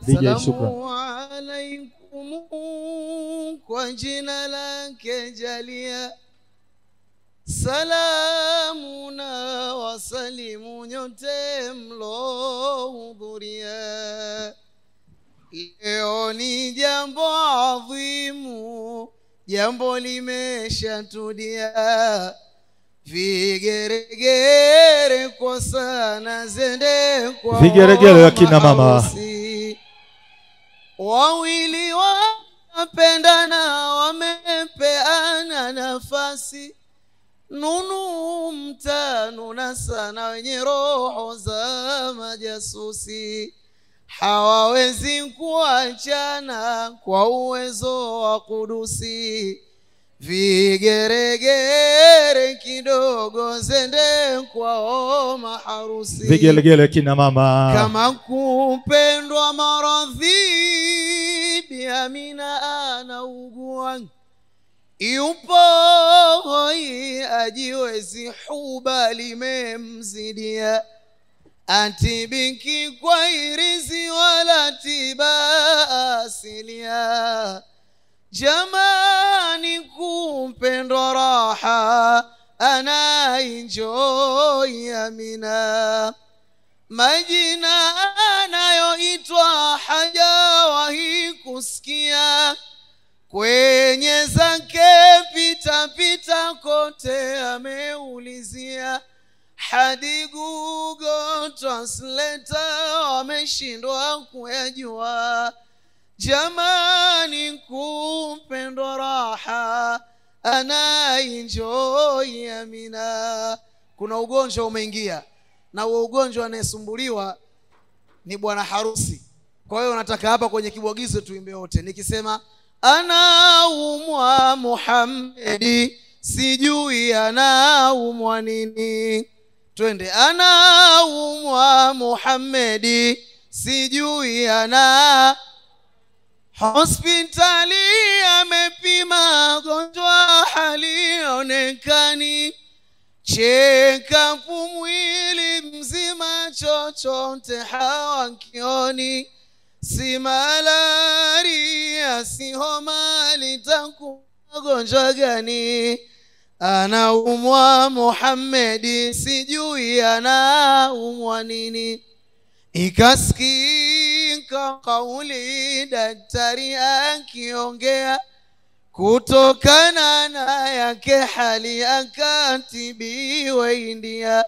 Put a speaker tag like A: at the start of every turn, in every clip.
A: Salamu alaikum kwa jina lake jalia, salamu na wasalimu nyote mlohudhuria. Leo ni jambo adhimu, jambo limeshatudia, vigeregere kwa sana zende kwa
B: vigeregere ya kina mama.
A: Wawili wapendana wamepeana nafasi, nunu mtanuna sana wenye roho za majasusi, hawawezi kuachana kwa uwezo wa kudusi. Vigeregere kidogo zende kwao maharusi,
B: vigelegele kina mama.
A: Kama kupendwa maradhi Bi Amina anaugua, yupo hoi ajiwezi huba limemzidia, atibiki kwa irizi wala tiba asilia. Jamani kupendwa raha ana enjoy Amina, majina anayoitwa hajawahi kusikia, kwenye zake pita pita kote ameulizia, hadi Google Translator wameshindwa kuyajua. Jamani kupendwa raha ana enjoy Amina. Kuna ugonjwa umeingia, na huo ugonjwa anayesumbuliwa ni bwana harusi. Kwa hiyo nataka hapa kwenye kibwagizo tuimbe wote, nikisema anaumwa Muhammadi sijui anaumwa nini. Twende, anaumwa Muhammadi sijui ana hospitali amepima gonjwa halionekani, cheka mwili mzima chochote hawakioni, si malaria si homa litakuwa gonjwa gani. Anaumwa Muhammadi sijui anaumwa nini. Ikasikika kauli daktari akiongea, kutokana na yake hali akatibiwe India.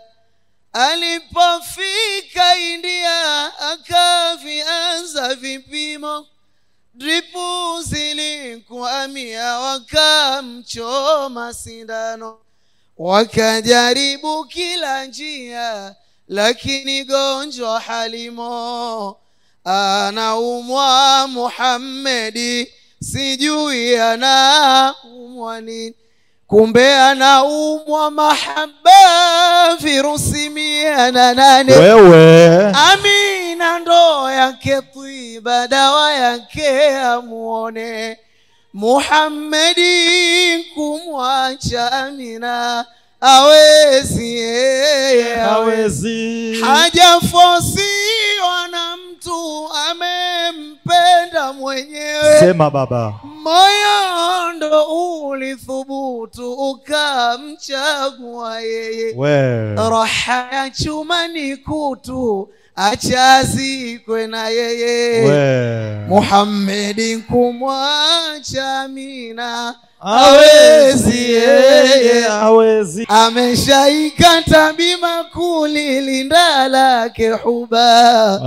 A: Alipofika India akavianza vipimo, dripu zilikuwa 100 wakamchoma sindano, wakajaribu kila njia lakini gonjwa halimo. Anaumwa Muhammadi sijui anaumwa nini, kumbe anaumwa mahaba virusi 108.
B: Wewe
A: Amina ndo yake tiba, dawa yake amuone. Muhammadi kumwacha Amina hawezi,
B: hawezi,
A: hajafosiwa na mtu, amempenda mwenyewe.
B: Sema baba,
A: moyo ndo ulithubutu ukamchagua yeye. Raha ya chuma ni kutu, achazikwe na yeye. Muhammadi kumwacha Amina hawezi, yeye
B: hawezi,
A: ameshaikata bima kulilinda lake huba.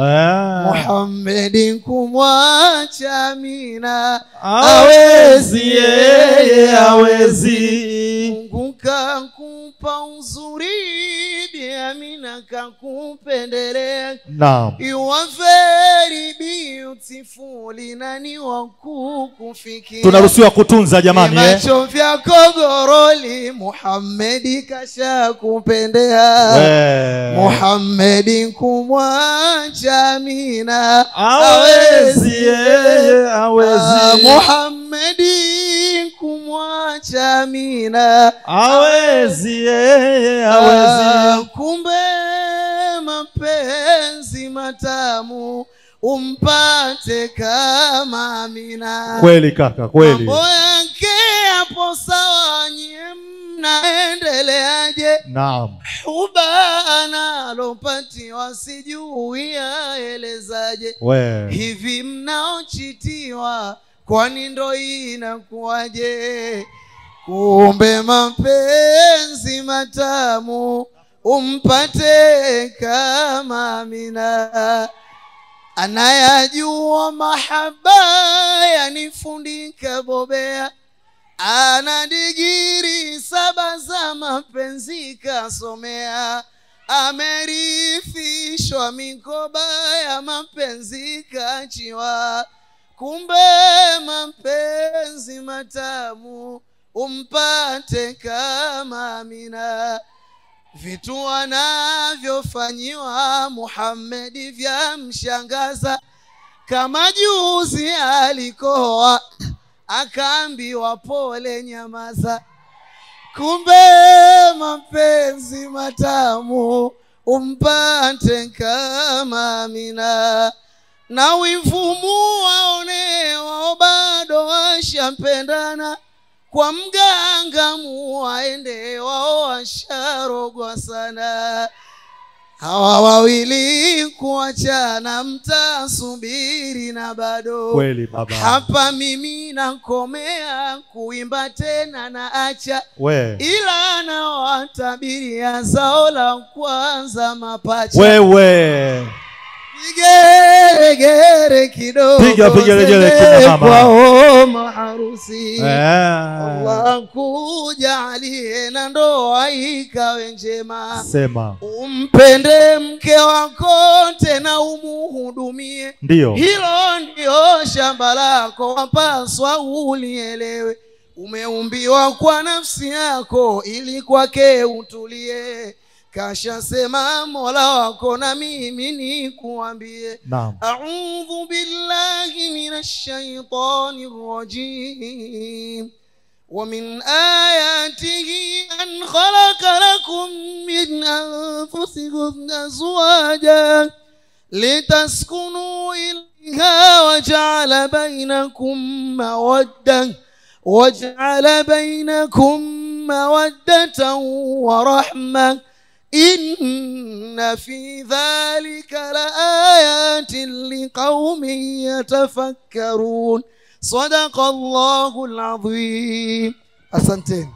A: Muhammadi kumwacha Amina hawezi, yeye hawezi. Mungu kakupa uzuri Bi Amina kakupendelea.
B: Naam.
A: You are very beautiful, nani wakukufikia.
B: Tunaruhusiwa kutunza jamani,
A: macho vyako goroli Muhammadi kasha kupendea. Muhammadi kumwacha Amina hawezi, hawezi. Muhammadi kumwacha Amina
B: hawezi, hawezi.
A: Kumbe mapenzi matamu umpate kama Amina.
B: Kweli kaka, kweli.
A: Mambo yake hapo sawa, nyie mnaendeleaje?
B: Naam.
A: Huba analopatiwa sijui aelezaje. Hivi mnaochitiwa kwani ndo inakuwaje? Kumbe mapenzi matamu umpate kama Amina. Anayajua mahaba yanifundika bobea, ana digiri 7 za mapenzi kasomea, amerithishwa mikoba ya mapenzi kachiwa. Kumbe mapenzi matamu umpate kama Amina. Vitu anavyofanyiwa Muhammad vya mshangaza, kama juzi alikoa akaambiwa pole nyamaza. Kumbe mapenzi matamu umpate kama Amina. Na wivumu waonewa bado washampendana, kwa mganga muwaende wao washarogwa sana. Hawa wawili kuachana mtasubiri na bado.
B: Kweli baba.
A: Hapa mimi nakomea, kuimba tena na acha. Ila na watabiria zao la kwanza mapacha.
B: Wewe
A: Gere kidogo,
B: piga gere kina mama
A: maharusi. Allah kujalie na ndoa ikawe njema.
B: Sema.
A: Umpende mke wako tena umuhudumie.
B: Ndio.
A: Hilo ndio shamba lako, wapaswa ulielewe. Umeumbiwa kwa nafsi yako ili kwake utulie. Kasha sema Mola wako na mimi nikuambie.
B: Naam.
A: A'udhu billahi minash shaitanir rajim. Wa min ayatihi an khalaqa lakum min anfusikum azwajan litaskunu ilayha wa ja'ala bainakum mawaddatan wa rahmah. إن في ذلك لآيات لقوم يتفكرون. صدق الله العظيم. أحسنتين.